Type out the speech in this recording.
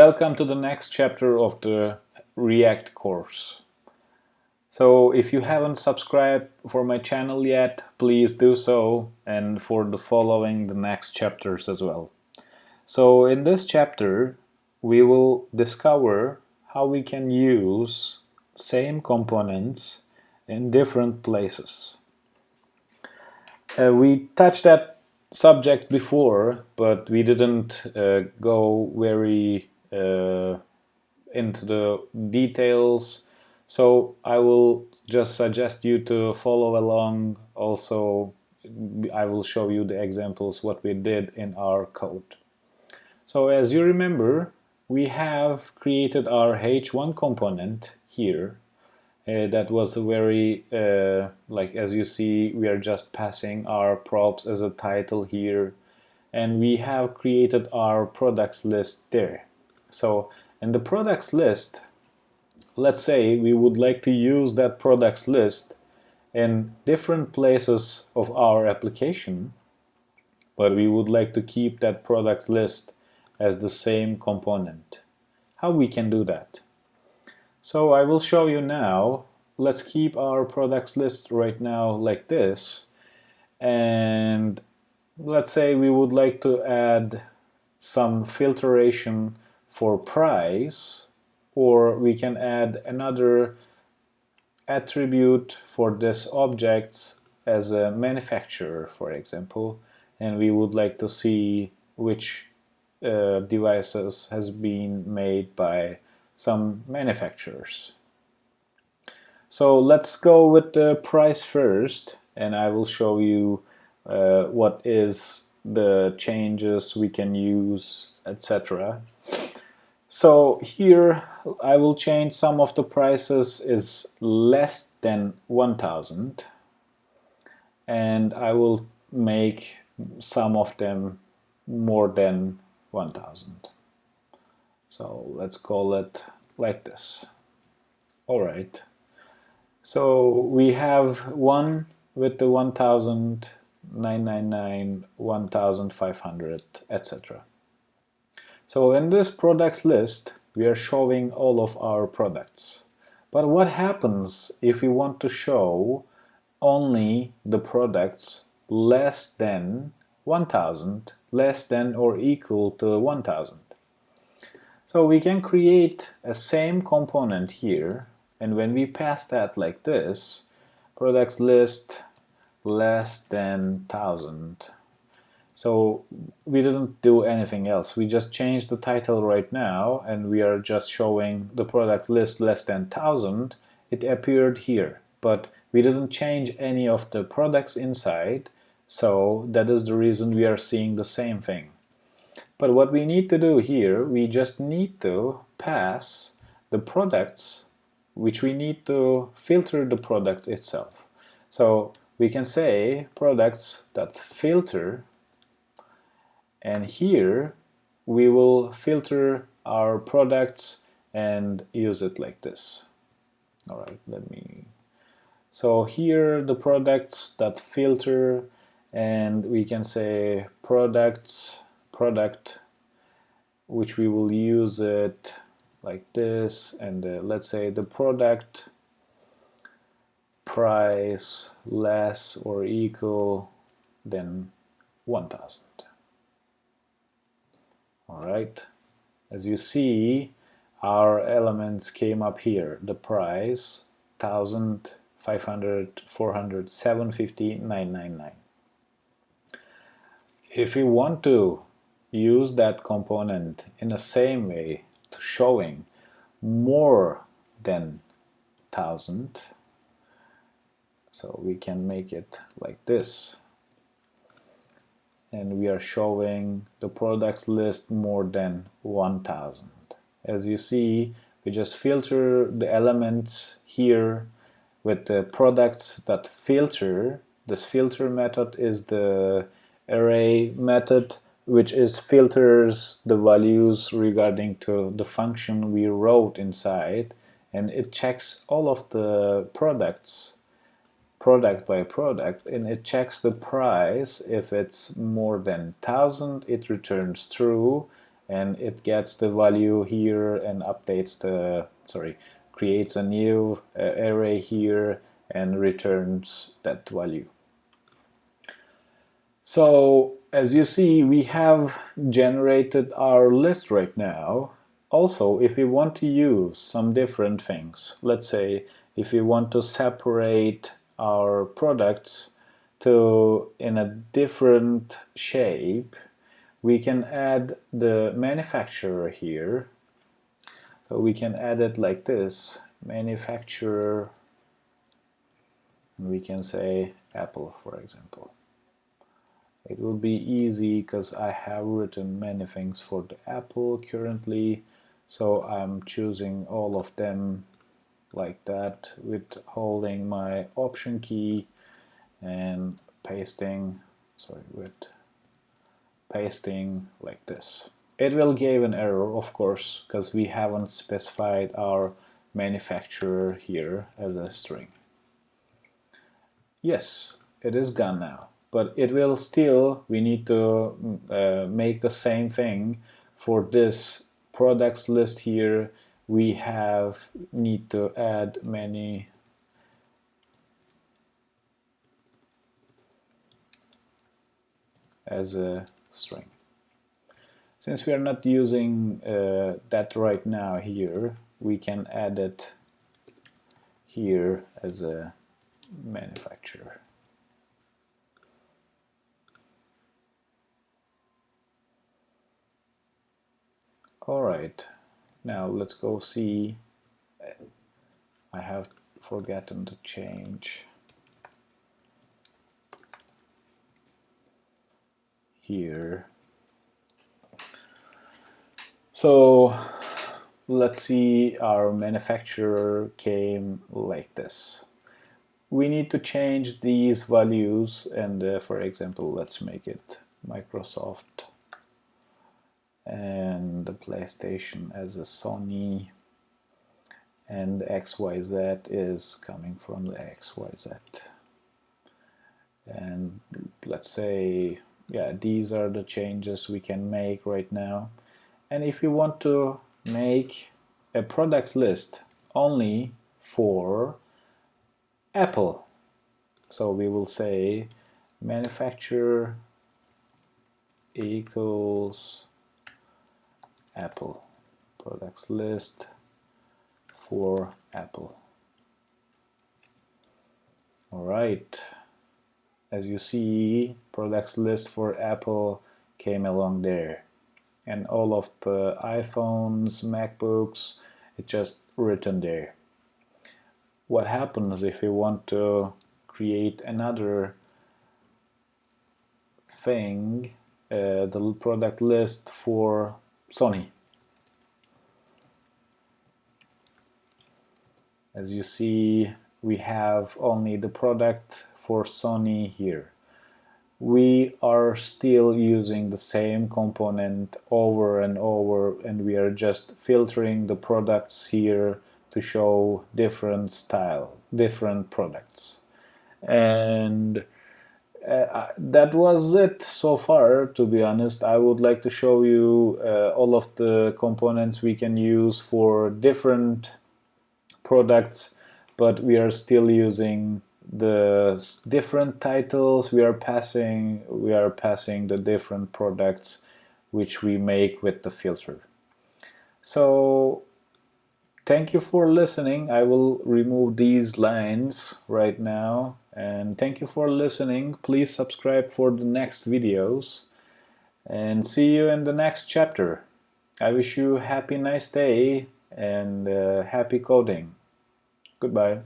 Welcome to the next chapter of the React course. So if you haven't subscribed for my channel yet, please do so, and for the next chapters as well. So in this chapter we will discover how we can use same components in different places. We touched that subject before, but we didn't go very into the details, so I will just suggest you to follow along. Also, I will show you the examples what we did in our code. So as you remember, we have created our h1 component here. That was a very, like as you see, we are just passing our props as a title here, and we have created our products list there. So in the products list, let's say we would like to use that products list in different places of our application, but we would like to keep that products list as the same component. How we can do that? So I will show you now. Let's keep our products list right now like this, and let's say we would like to add some filtration for price, or we can add another attribute for this object as a manufacturer, for example, and we would like to see which devices has been made by some manufacturers. So let's go with the price first, and I will show you what is the changes we can use, etc. So here I will change some of the prices is less than 1000, and I will make some of them more than 1000. So let's call it like this. Alright, so we have one with the 1000, 999, 1500, etc. So in this products list we are showing all of our products. But what happens if we want to show only the products less than 1000, less than or equal to 1000? So we can create a same component here, and when we pass that like this, products list less than 1000. So we didn't do anything else. We just changed the title right now, and we are just showing the product list less than 1000. It appeared here, but we didn't change any of the products inside, so that is the reason we are seeing the same thing. But what we need to do here, we just need to pass the products, which we need to filter the product itself. So we can say products.filter, and here we will filter our products and use it like this. Alright, so here the products.filter, and we can say product, which we will use it like this, and let's say the product price less or equal than 1000. Alright, as you see, our elements came up here. The price 1000, 500, 400, 750, 999. If we want to use that component in the same way to showing more than 1000, so we can make it like this, and we are showing the products list more than 1000. As you see, we just filter the elements here with the products.filter. This filter method is the array method, which is filters the values regarding to the function we wrote inside, and it checks all of the products product by product, and it checks the price. If it's more than 1000, it returns true, and it gets the value here and updates the, creates a new array here and returns that value. So as you see, we have generated our list right now. Also, if we want to use some different things, let's say if we want to separate our products to in a different shape, we can add the manufacturer here. So we can add it like this, manufacturer, and we can say Apple, for example. It will be easy because I have written many things for the Apple currently, so I'm choosing all of them like that with holding my option key and pasting, with pasting like this. It will give an error, of course, because we haven't specified our manufacturer here as a string. Yes, it is gone now, but it will still, we need to make the same thing for this products list here. We need to add many as a string. Since we are not using that right now here, we can add it here as a manufacturer. Alright, now let's go see. I have forgotten to change here. So let's see, our manufacturer came like this. We need to change these values, and for example, let's make it Microsoft and the PlayStation as a Sony, and the XYZ is coming from the XYZ. And let's say, yeah, these are the changes we can make right now. And if you want to make a products list only for Apple, so we will say manufacturer equals Apple, products list for Apple. Alright, as you see, products list for Apple came along there, and all of the iPhones, MacBooks, it's just written there. What happens if you want to create another thing, the product list for Sony? As you see, we have only the product for Sony here. We are still using the same component over and over, and we are just filtering the products here to show different style, different products. And that was it so far. To be honest, I would like to show you all of the components we can use for different products, but we are still using the different titles. We are passing the different products which we make with the filter. So thank you for listening. I will remove these lines right now, and thank you for listening. Please subscribe for the next videos, and see you in the next chapter. I wish you a happy nice day and happy coding. Goodbye.